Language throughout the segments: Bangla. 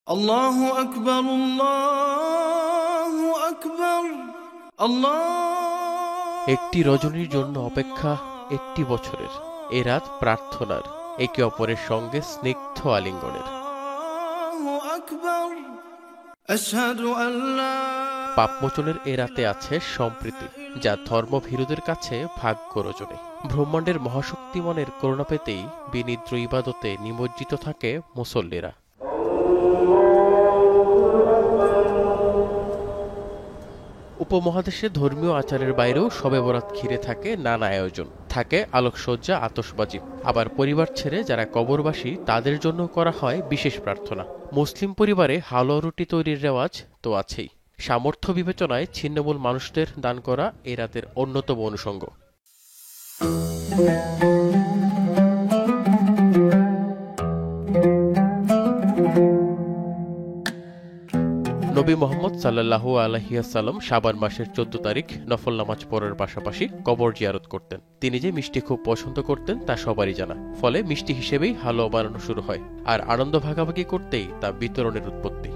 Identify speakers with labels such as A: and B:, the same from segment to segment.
A: আল্লাহু আকবার, আল্লাহু আকবার, আল্লাহ।
B: একটি রজনীর জন্য অপেক্ষা একটি বছরের। এ রাত প্রার্থনার, একে অপরের সঙ্গে স্নিগ্ধ আলিঙ্গনের।
A: আল্লাহু আকবার, আশহাদু আল্লা।
B: পাপমোচনের এ রাতে আছে সম্প্রীতি, যা ধর্মভীরুদের কাছে ভাগ্য রজনী। ব্রহ্মাণ্ডের মহাশক্তিমানের করুণা পেতেই বিনিদ্র ইবাদতে নিমজ্জিত থাকে মুসল্লিরা। উপমহাদেশে ধর্মীয় আচারের বাইরেও শবে বরাত ঘিরে থাকে নানা আয়োজন। থাকে আলোকসজ্জা, আতশবাজি। আবার পরিবার ছেড়ে যারা কবরবাসী তাদের জন্য করা হয় বিশেষ প্রার্থনা। মুসলিম পরিবারে হালুয়া রুটি তৈরির রেওয়াজ তো আছেই। সামর্থ্য বিবেচনায় ছিন্নমূল মানুষদের দান করা এ রাতের অন্যতম অনুষঙ্গ। নবী মোহাম্মদ সাল্লাল্লাহু আলাইহি ওয়াসাল্লাম শাবান মাসের 14 তারিখ নফল নামাজ পড়ার পাশাপাশি কবর জিয়ারত করতেন। তিনি যে মিষ্টি খুব পছন্দ করতেন তা সবারই জানা। ফলে মিষ্টি হিসেবেই হালুয়া বানানো শুরু হয়, আর আনন্দ ভাগাভাগি করতেই তা বিতরণের উৎপত্তি।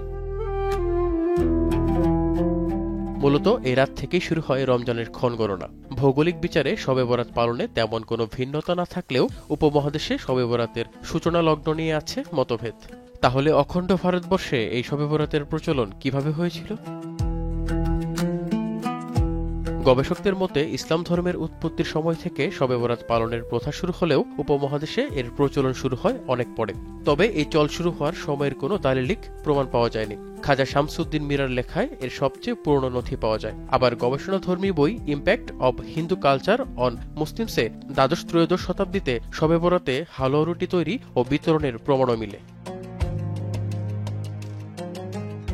B: মূলত এ রাত থেকেই শুরু হয় রমজানের ক্ষণগণনা। ভৌগোলিক বিচারে শবে বরাত পালনে তেমন কোনো ভিন্নতা না থাকলেও উপমহাদেশে শবে বরাতের সূচনা লগ্ন নিয়ে আছে মতভেদ। তাহলে অখণ্ড ভারতবর্ষে এই শবে বরাতের প্রচলন কিভাবে হয়েছিল? গবেষকদের মতে ইসলাম ধর্মের উৎপত্তির সময় থেকে শবে বরাত পালনের প্রথা শুরু হলেও উপমহাদেশে এর প্রচলন শুরু হয় অনেক পরে। তবে এই চল শুরু হওয়ার সময়ের কোনো দালিলিক প্রমাণ পাওয়া যায়নি। খাজা শামসুদ্দিন মিরার লেখায় এর সবচেয়ে পুরনো নথি পাওয়া যায়। আবার গবেষণাধর্মী বই impact of Hindu culture on মুসলিমসে দ্বাদশ-ত্রয়োদশ শতাব্দীতে শবে বরাতে হালুয়া রুটি তৈরি ও বিতরণের প্রমাণও মিলে।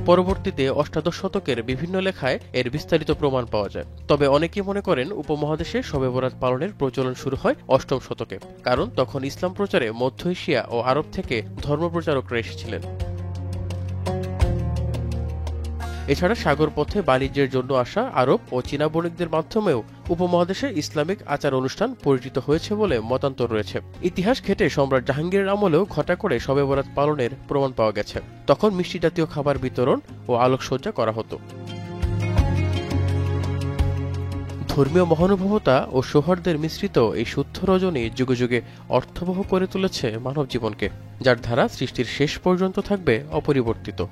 B: পরবর্তীতে অষ্টাদশ শতকের বিভিন্ন লেখায় এর বিস্তারিত প্রমাণ পাওয়া যায়। তবে অনেকেই মনে করেন উপমহাদেশে শবে বরাত পালনের প্রচলন শুরু হয় অষ্টম শতকে, কারণ তখন ইসলাম প্রচারে মধ্য এশিয়া ও আরব থেকে ধর্মপ্রচারকরা এসেছিলেন। এছাড়া সাগর পথে বাণিজ্যের জন্য আসা আরব ও চীনা বণিকদের মাধ্যমেও উপমহাদেশে ইসলামিক আচার অনুষ্ঠান পরিচিত হয়েছে বলে মতান্তর রয়েছে। ইতিহাস ঘেঁটে সম্রাট জাহাঙ্গীরের আমলেও ঘটা করে শবে বরাত পালনের প্রমাণ পাওয়া গেছে। তখন মিষ্টি জাতীয় খাবার বিতরণ ও আলোকসজ্জা করা হতো। ধর্মীয় মহানুভবতা ও সৌহার্দ্যের মিশ্রিত এই শুদ্ধ রজনী যুগে যুগে অর্থবহ করে তুলেছে মানব জীবনকে, যার ধারা সৃষ্টির শেষ পর্যন্ত থাকবে অপরিবর্তিত।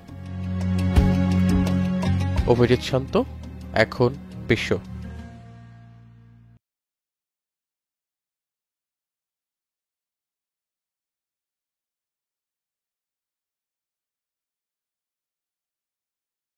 B: অভিজিৎ শান্ত, এখন বিশ্ব।